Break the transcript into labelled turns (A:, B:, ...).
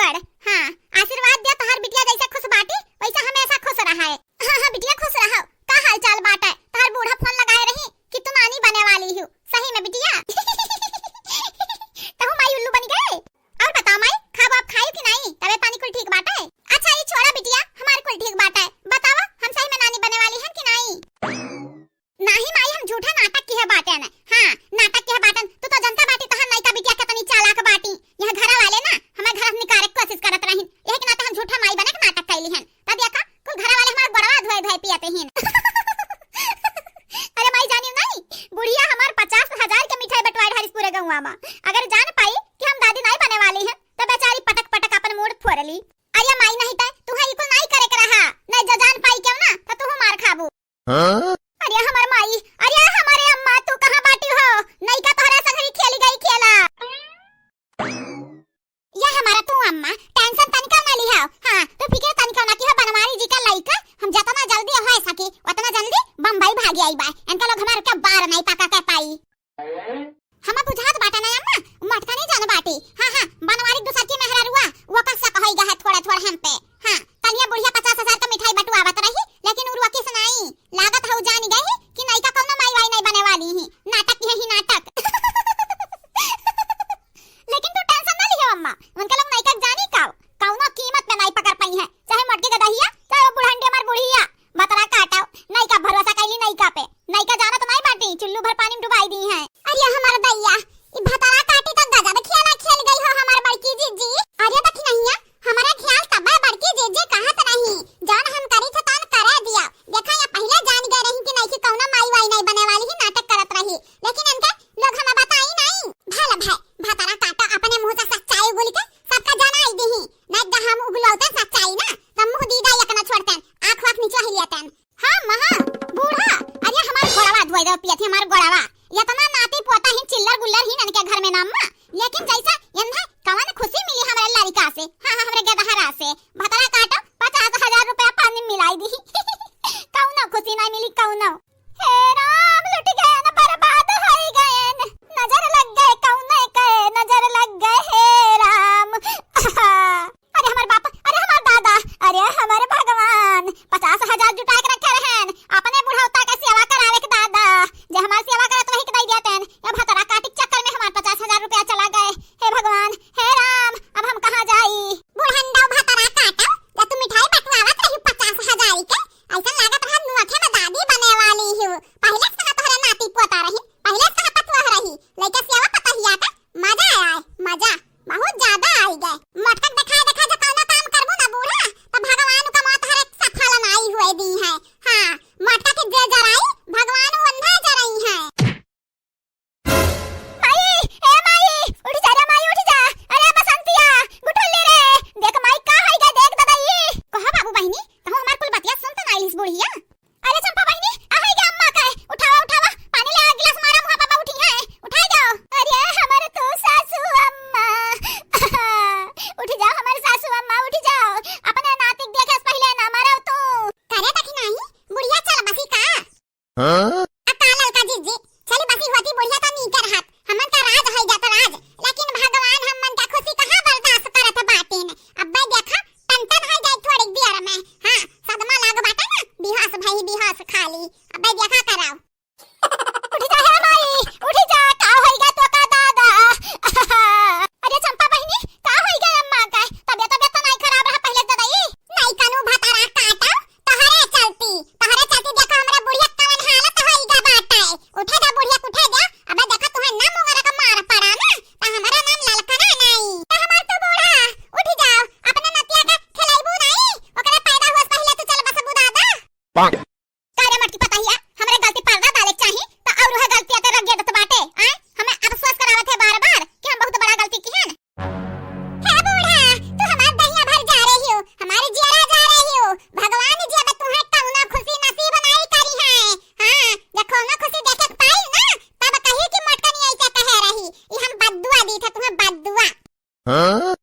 A: बड़। हाँ, आशीर्वाद दिया तोहर बिटिया जैसे खुश बाटी वैसा हमेशा खुश रहा है। हाँ हाँ बिटिया खुश रहो। का हाल चाल बाटे? तोहर बूढ़ा फोन लगाए रही कि तू नानी बने वाली हो। सही में बिटिया? तहु माई उल्लू बन गए। और बताओ माई, खाब आप खाई कि नहीं? तबीयत पानी कुल ठीक बाटे? अच्छा ये छोड़ा बिटिया, हमारे कुल ठीक बाटे। बताओ हम सही में नानी बने वाली हैं कि नहीं? नहीं माई, हम झूठा नाटक की है बाटे न। हाँ, नाटक की है बाटन। तू तो जनता बाटी तोहर नैका बिटिया कितनी चालाक बाटी। यह घर वाले ना हमारे घर निकारे कोशिश करत रहिन। यही के नाते हम झूठा माई बने के नाटक कैली हन। तब देखा कुल घर वाले हमार गोड़वा धोए धोए पियते हिन। अरे माई जानियो नहीं, बुढ़िया हमार 50,000 के मिठाई बंटवाए हरिस पूरे गौवा में। अगर जान पाई कि हम दादी नहीं बने वाली हैं तो बेचारी पटक पटक अपन मूड फोड़ली। अरे माई नहीं त तू है इकुल नहीं करे के रहा। नहीं जो जान पाई क्यों ना तो तू मार खाबू। अरे हमार माई, अरे हमारे अम्मा तू कहां बाटी हो? नहीं का तोहरा संग खेली गई खेला। यह हमारा तू अम्मा टेंशन तनिका ना लिहाओ। हां तो फिक्र तनिका ना की है बनवारी जी का लइका। हम जतना जल्दी हो सके उतना जल्दी बम्बई भागी आई बा। इनका लोग हमार के बार नहीं पका के पाई। हम बुझात बाटा ना अम्मा, मटका नहीं जान बाटी। हां हां बनवारी दुसकी मेहरारुआ वो कसा कहई गा है थोड़ा थोड़ा हम पे। हां तनिया बुढ़िया 50,000 का मिठाई बटवावत रही लेकिन उरवा के सुनाई लागत हउ जान गई कि नहीं का कौनो माई वाई नहीं बने वाली ही। नाटक ही नाटक। लेकिन तू टेंशन ना लियो अम्मा, उनके लोग नहीं का जानी का कौनो कीमत में नहीं पकड़ पाई है। चाहे मटकी का दहिया चाहे बुढ़ंडी मार बुढ़िया बतरा काटाओ। नहीं का भरोसा कैली नहीं का पे। नहीं का जाना तो नहीं बाटी चुल्लू भर पानी में डुबाई दी है। अरे हमार दैया ई भतरा काटी तो गजब खेला खेल गई हो हमार बड़की जीजी। अरे देखी नहीं है हमारा ख्याल तब बड़की जीजी कहत नहीं जान हम करी थे तन करा दिया। देखा या पहले जान गए रही कि नहीं कि कौनो माई वाई नहीं बने वाली ही नाटक करत रही। लेकिन इनके लोग हमें बताई नहीं। भला भाई भतरा काटा अपने मुंह से सच्चाई बोल के सबका जाना आई दी। नहीं दा हम उगलौते सच्चाई ना तब मुंह दीदा एक ना छोड़तन आंख वाख नीचे हिलियतन। हां महा बूढ़ा अरे हमार गोड़वा धोई दो पियत हमार गोड़वा इतना नाती पोता ही चिल्लर गुल्लर ही ननके घर में नाम। लेकिन जैसा यंधा कवन खुशी मिली हमारे लड़का से। हां हमरे गदहरा से भतरा काटो 50,000 रुपया पानी मिलाई दी। कौनो खुशी नहीं मिली कौनो। हे राम लुट गए न बर्बाद हो गए। नजर लग गए कौने के नजर लग गए हे राम। अरे हमार बाप अरे हमार दादा अरे हमारे भगवान 50,000 जुटा के रखे रहन अपने बुढ़ौता के सेवा करावे के दादा जे हमार सेवा करत रही के दई देतन। ये भतरा काटी चक्कर में हमार 50,000 रुपया चला गए। हे भगवान हे राम अब हम कहां जाई? बुढ़ंडा भतरा काटा या तू मिठाई बटवावत रही 50,000 के ऐसा लागत है नुआखे में दादी बने वाली हूं। पहले से तोहरा नाती पोता रही पहले से पतवा रही लइका सेवा पता ही आता। मजा आया मजा बहुत ज्यादा आई गए। मटक देखा देखा जो कौनो काम करबो ना बूढ़ा तो भगवान का मौत हर एक सफल नाई हुए दी है। हां मटक के जे जराई भगवान वंधा जराई है। माई ए माई उठ जा रे माई उठ जा। अरे बसंतिया गुठुल्ली रे देख माई का होई गए देख ददाई। कहा बाबू बहिनी तहु हमार कुल बतिया सुन त नाइलिस बुढ़िया। अरे चंपा बहिनी आ होई गे अम्मा का उठावा उठावा पानी ले गिलास मारा मुंह पापा उठी है उठा जाओ। अरे हमारे तो सासू अम्मा उठ जाओ हमारे सासू अम्मा उठ जाओ। अपने नातिक देखे पहले ना मारो तू करे तक नहीं बुढ़िया चल बसी का। हां अकाल का जीजी चली बसी होती बुढ़िया तो नी कर हाथ हमन का राज होई जाता राज। लेकिन भगवान हमन का खुशी कहां बर्दाश्त करत बाटे न। अब देखा टन हो जाए थोड़ी देर में। हां सदमा लाग बाटे ना बिहास भाई बिहास खाली। अब देखा कराओ उठ जा हे माई उठ जा का होई गा तो का दादा। अरे चंपा बहिनी का होई गा अम्मा का तबियत नहीं खराब रहा पहले ददाई। नहीं कानू भतरा काटा तहरे चलती देखो हमरा बुढ़िया कवन हालत होई गा बाटे। उठा जा बुढ़िया उठा जा। अब देखा तुहे ना मुंगरा का मार पड़ा ना त हमारा नाम ललकना नहीं त हमार तो बूढ़ा उठ जाओ। अपने नतिया का खिलाइबू नहीं ओकरे पैदा होस पहले तो चल बसबू दादा। कारे मटकी पताहिया हमरे गलती पर्दा डाले चाही त और वह गलती अते रग गेदत बाटे। आ हमें अफसोस करावत है बार-बार कि हम बहुत बड़ा गलती की है। हे बूढ़ा तू हमार दहिया भर जा रही हो हमारी जिया जा रही हो। भगवान जी अब तुम्हें कौनो खुशी नसीब नहीं करी है। हां देखो ना खुशी देखे पाई ना तब कही कि मटकनी ऐसे कह रही ई हम बद्दुआ दी था तुम्हें बद्दुआ। हां